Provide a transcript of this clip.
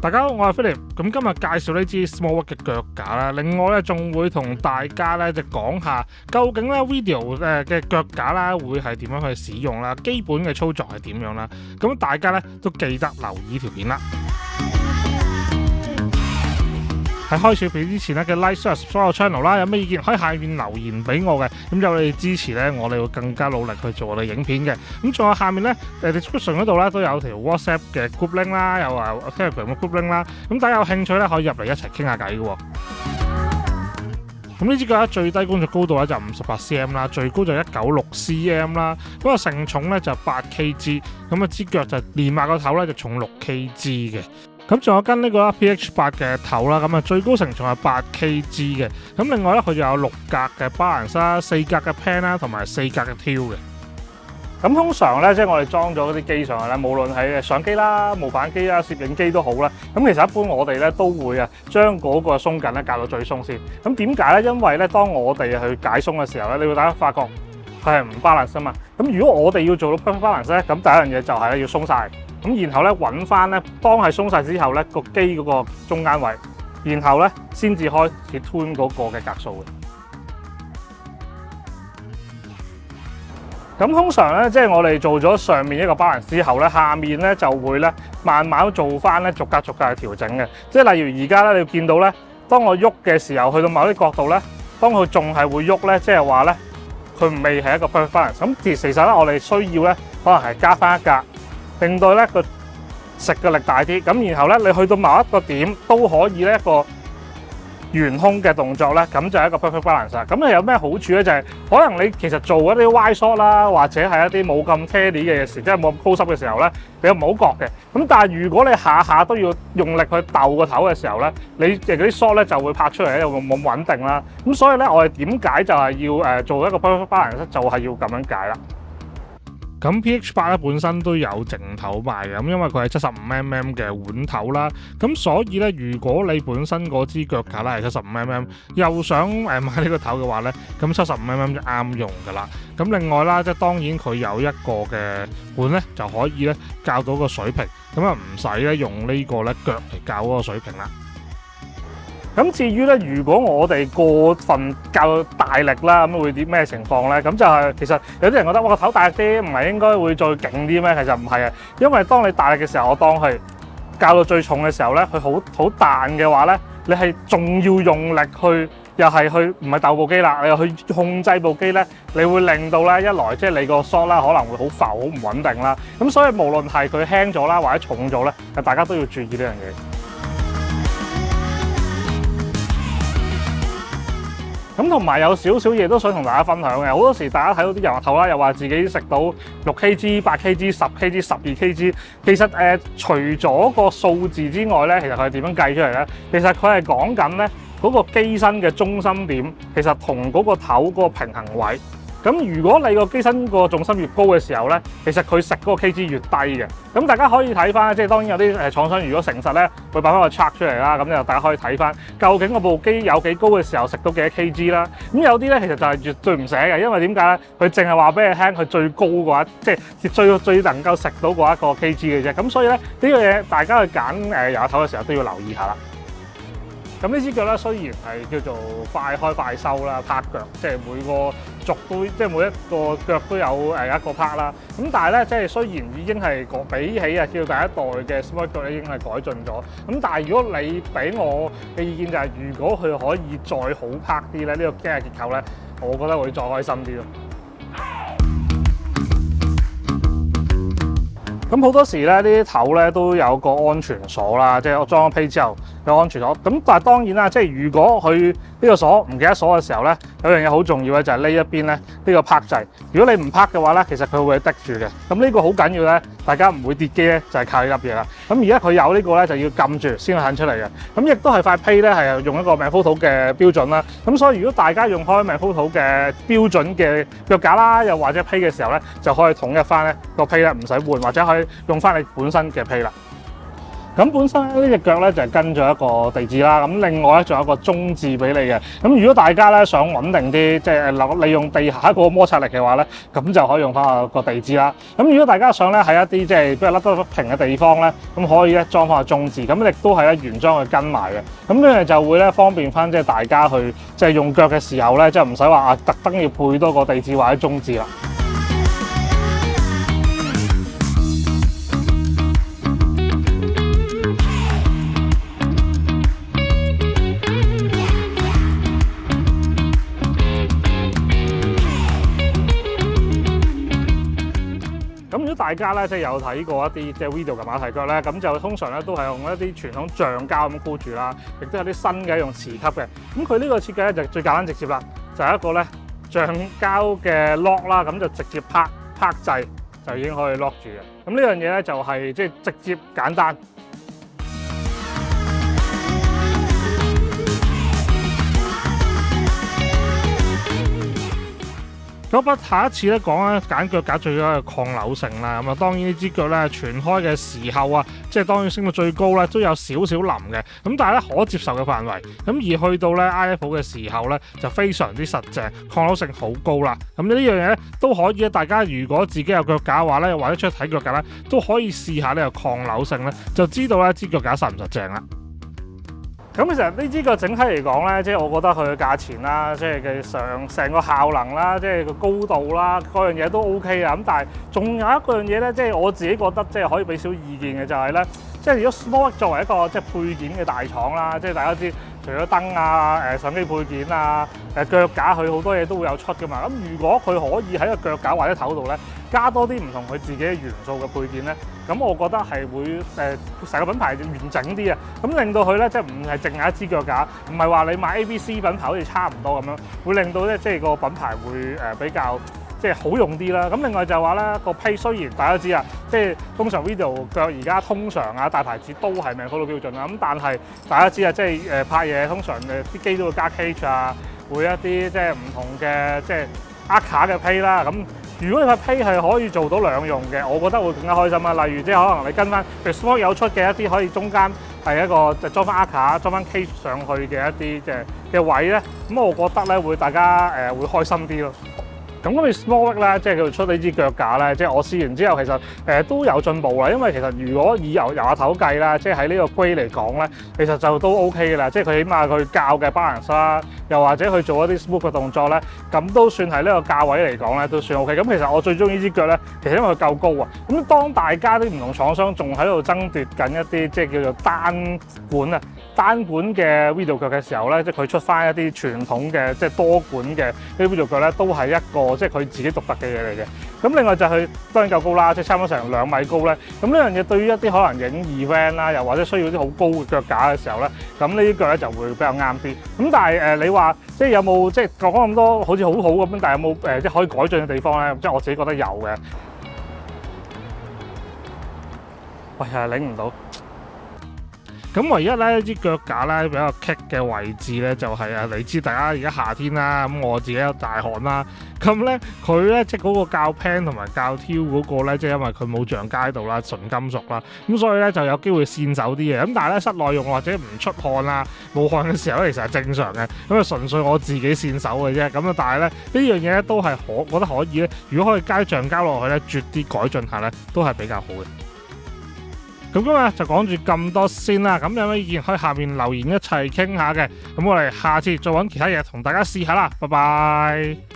大家好，我係 Philip，咁今日介紹呢支 Smallwork 嘅腳架啦。另外咧，仲會同大家咧就講下究竟咧 Video 嘅腳架啦會係點樣去使用啦，基本嘅操作係點樣啦。咁大家咧都記得留意條片啦。喺開始片之前咧嘅 Like、Share、Subscribe 個 channel 啦，有咩意見可以下面留言俾我嘅，咁有你哋支持咧，我哋會更加努力去做我哋影片嘅。咁仲有下面咧description 嗰度咧都有條 WhatsApp 嘅 group link 啦，又話 Telegram 嘅 group link 啦，咁大家有興趣咧可以入嚟一齊傾下偈嘅。咁呢支腳架最低工作高度咧就58cm 啦，最高就196cm 啦，嗰個承重咧就8kg，咁支腳就連埋個頭咧就重6kg嘅。咁仲有跟呢個 PH8 嘅頭啦，咁最高承重係8kg嘅。咁另外咧，佢就有6格嘅 balance 啦、4格嘅 pan 啦，同埋4格嘅挑嘅。咁通常咧，即係我哋裝咗嗰啲機上去咧，無論係相機啦、無反機啦、攝影機都好啦。咁其實一般我哋咧都會將嗰個鬆緊咧校到最鬆先。咁點解咧？因為咧，當我哋去解鬆嘅時候咧，你會大家發覺佢係唔 balance 啊嘛。咁如果我哋要做到 perfect balance 咧，咁第一樣嘢就係咧要鬆晒。咁然後咧揾翻咧，當係鬆晒之後咧，個機嗰個中間位，然後咧先至開始 tune 嗰個嘅格數嘅。咁通常咧，即係我哋做咗上面一個 balance 之後咧，下面咧就會咧慢慢做翻咧逐格逐格嘅調整嘅。即係例如而家咧，你見到咧，當我喐嘅時候，去到某啲角度咧，當佢仲係會喐咧，即係話咧，佢未係一個 perfect balance。咁其實咧，我哋需要咧，可能係加翻一格。令到咧個食嘅力大啲，咁然後咧你去到某一個點都可以咧一個懸空嘅動作咧，咁就係一個 perfect balance 啦。咁係有咩好處咧？就係可能你其實做一啲 wide shot 啦，或者係一啲冇咁 steady 嘅時，即係冇咁 close up 嘅時候咧，你又唔好覺嘅。咁但係如果你下下都要用力去逗個頭嘅時候咧，你嗰啲 shot 咧就會拍出嚟咧又冇咁穩定啦。咁所以咧，我哋點解就係要做一個 perfect balance 咧？就係要咁樣解啦。咁 PH8 咧本身都有淨頭賣嘅，咁因為佢係75mm 嘅碗頭啦，咁所以咧如果你本身嗰支腳架咧係75mm，又想買呢個頭嘅話咧，咁75mm就啱用噶啦。咁另外啦，即係當然佢有一個嘅碗咧就可以咧校到個水平，咁啊唔使咧用呢個咧腳嚟校嗰個水平啦。咁至於咧，如果我哋過分較大力啦，咁會啲咩情況咧？咁就係其實有啲人覺得我個頭大力啲，唔係應該會再勁啲咩？其實唔係啊，因為當你大力嘅時候，我當佢較到最重嘅時候咧，佢好彈嘅話咧，你係仲要用力去，又係去唔係鬥部機啦，你又去控制部機咧，你會令到咧一來即係你個 shot 啦，可能會好浮、好唔穩定啦。咁所以無論係佢輕咗啦，或者重咗咧，大家都要注意呢樣嘢。咁同埋有少少嘢都想同大家分享嘅，好多時大家睇到啲人話頭啦，又話自己食到6kg、8kg、10kg、12kg，其實除咗個數字之外咧，其實佢係點樣計出嚟咧？其實佢係講緊咧嗰個機身嘅中心點，其實同嗰個頭嗰個平衡位。咁如果你個機身個重心越高嘅時候咧，其實佢食嗰個 kg 越低嘅。咁大家可以睇翻，即係當然有啲廠商如果誠實咧，會擺翻個 chart 出嚟啦。咁就大家可以睇翻，究竟嗰部機有幾高嘅時候食到幾多 kg 啦。咁有啲咧其實就係絕對唔寫嘅，因為點解咧？佢淨係話俾你聽，佢最高嘅話，即係最能夠食到嗰一個 kg 嘅啫。咁所以咧呢個嘢大家去揀油頭嘅時候都要留意下啦。咁呢支腳咧，雖然係叫做快開快收啦，拍腳，即係每個軸都，即係每一個腳都有一個拍啦。咁但係咧，即係雖然已經係比起叫第一代嘅 Smallwork 腳咧已經係改進咗。咁但係如果你俾我嘅意見就係，如果佢可以再好拍啲咧，呢個機械結構咧，我覺得會再開心啲咯。咁好多時咧，呢啲頭咧都有個安全鎖啦，即係我裝咗批之後有安全鎖。咁但係當然啦，即係如果佢呢個鎖唔記得鎖嘅時候咧，有樣嘢好重要嘅就係呢一邊咧呢個拍掣。如果你唔拍嘅話咧，其實佢會滴住嘅。咁呢個好緊要咧，大家唔會跌機咧，就係靠呢粒嘢啦。咁而家佢有呢個咧，就要撳住先可以彈出嚟嘅。咁亦都係塊批咧係用一個 Manfrotto 嘅標準啦。咁所以如果大家用開 Manfrotto 嘅標準嘅腳架啦，又或者批嘅時候咧，就可以統一翻咧個批咧唔使換，或者可以用翻你本身嘅批啦。咁本身呢隻腳咧就係跟咗一個地址啦，咁另外咧仲有一個中置俾你嘅。咁如果大家咧想穩定啲，即係利用地下一個摩擦力嘅話咧，咁就可以用翻個地址啦。咁如果大家想咧喺一啲即係比較甩得平嘅地方咧，咁可以咧裝翻個中置，咁亦都係咧原裝去跟埋嘅。咁呢樣就會咧方便翻即係大家去即係用腳嘅時候咧，即係唔使話特登要配多個地址或者中置啦。咁如果大家咧即係有睇過一啲即係 video 嘅馬蹄腳咧，咁就通常咧都係用一啲傳統橡膠咁箍住啦，亦都有啲新嘅用磁吸嘅。咁佢呢個設計咧就最簡單直接啦，就係一個咧橡膠嘅 lock 啦，咁就直接拍掣就已經可以 lock 住嘅。咁呢樣嘢咧就係即係直接簡單。咁下一次咧講咧揀腳架最緊要抗扭性啦。咁啊當然呢支腳咧全開嘅時候啊，即係當然升到最高咧都有少少腍嘅。咁但係咧可接受嘅範圍。咁而去到咧 IF 嘅時候咧就非常之實淨，抗扭性好高啦。咁呢樣嘢咧都可以咧，大家如果自己有腳架嘅話咧，或者出去睇腳架咧，都可以試下呢個抗扭性咧，就知道咧支腳架實唔實淨啦。咁其實呢支腳整體嚟講咧，即係我覺得佢嘅價錢啦，即係嘅成個效能啦，即係個高度啦，嗰樣嘢都 OK 啊。咁但係仲有一樣嘢咧，即係我自己覺得即係可以俾少意見嘅就係咧，即係如果 Smallworks 作為一個即係配件嘅大廠啦，即係大家知除咗燈啊、相機配件啊、腳架佢好多嘢都會有出噶嘛。咁如果佢可以喺個腳架或者頭度咧加多啲唔同佢自己嘅元素嘅配件咧，咁我覺得係會成個品牌完整啲啊。咁令到佢咧即係唔係淨係一支腳架，唔係話你買 ABC 品牌好似差唔多咁樣，會令到咧即係個品牌會比較即係好用啲啦。咁另外就話咧個批雖然大家知啊，即係通常 video 腳而家通常啊大牌子都係命高度標準啦。咁但係大家知啊，即係拍嘢通常啲機都會加 cage 啊，會一啲即係唔同嘅即係卡嘅批啦。咁如果你塊批係可以做到兩用嘅，我覺得會更加開心啊！例如即係可能你跟翻，譬如 Smallworks 有出嘅一啲可以中間係一個就裝翻卡、裝翻 case 上去嘅一啲嘅位咧，咁我覺得咧會大家會開心啲咯。咁你 Smallworks 咧，即係佢出呢支腳架咧，即係我試完之後，其實都有進步啦。因為其實如果以由下頭計啦，即係喺呢個龜嚟講咧，其實就都 OK 嘅啦。即係佢起碼佢教嘅 balance 啦，又或者去做一啲 smooth 嘅動作咧，咁都算係呢個價位嚟講咧，都算 OK。咁其實我最中意呢支腳咧，其實因為佢夠高啊。咁當大家啲唔同廠商仲喺度爭奪緊一啲即係叫做單管嘅 video 腳嘅時候咧，即係佢出翻一啲傳統嘅即係多管嘅呢啲 video 腳咧，都係一個即係佢自己獨特嘅嘢嚟嘅。咁另外就係佢當然夠高啦，即係差唔多成2米高咧。咁呢樣嘢對於一啲可能影 event 啦，又或者需要啲好高嘅腳架嘅時候咧，咁呢啲腳咧就會比較啱啲。咁但係你話即係有冇即係講咁多好似好咁樣，但係有冇即係可以改進嘅地方咧？即係我自己覺得有嘅。喂，係擰唔到。咁唯一咧呢支腳架咧比較棘嘅位置咧就係你知大家而家夏天啦，咁我自己有大汗啦，咁咧佢咧即係嗰個鉸 pan 同埋鉸挑嗰個咧，即係因為佢冇橡膠度啦，純金屬啦，咁所以咧就有機會跣手啲嘅。咁但係咧室內用或者唔出汗啊冇汗嘅時候咧，其實係正常嘅。咁啊純粹我自己跣手嘅啫。咁啊但係咧呢樣嘢咧都係覺得可以咧，如果可以加橡膠落去咧，絕啲改進下咧都係比較好嘅。咁今日就講住咁多先啦，咁有咩意見可以下面留言一齊傾下嘅，咁我哋下次再揾其他嘢同大家試下啦，拜拜。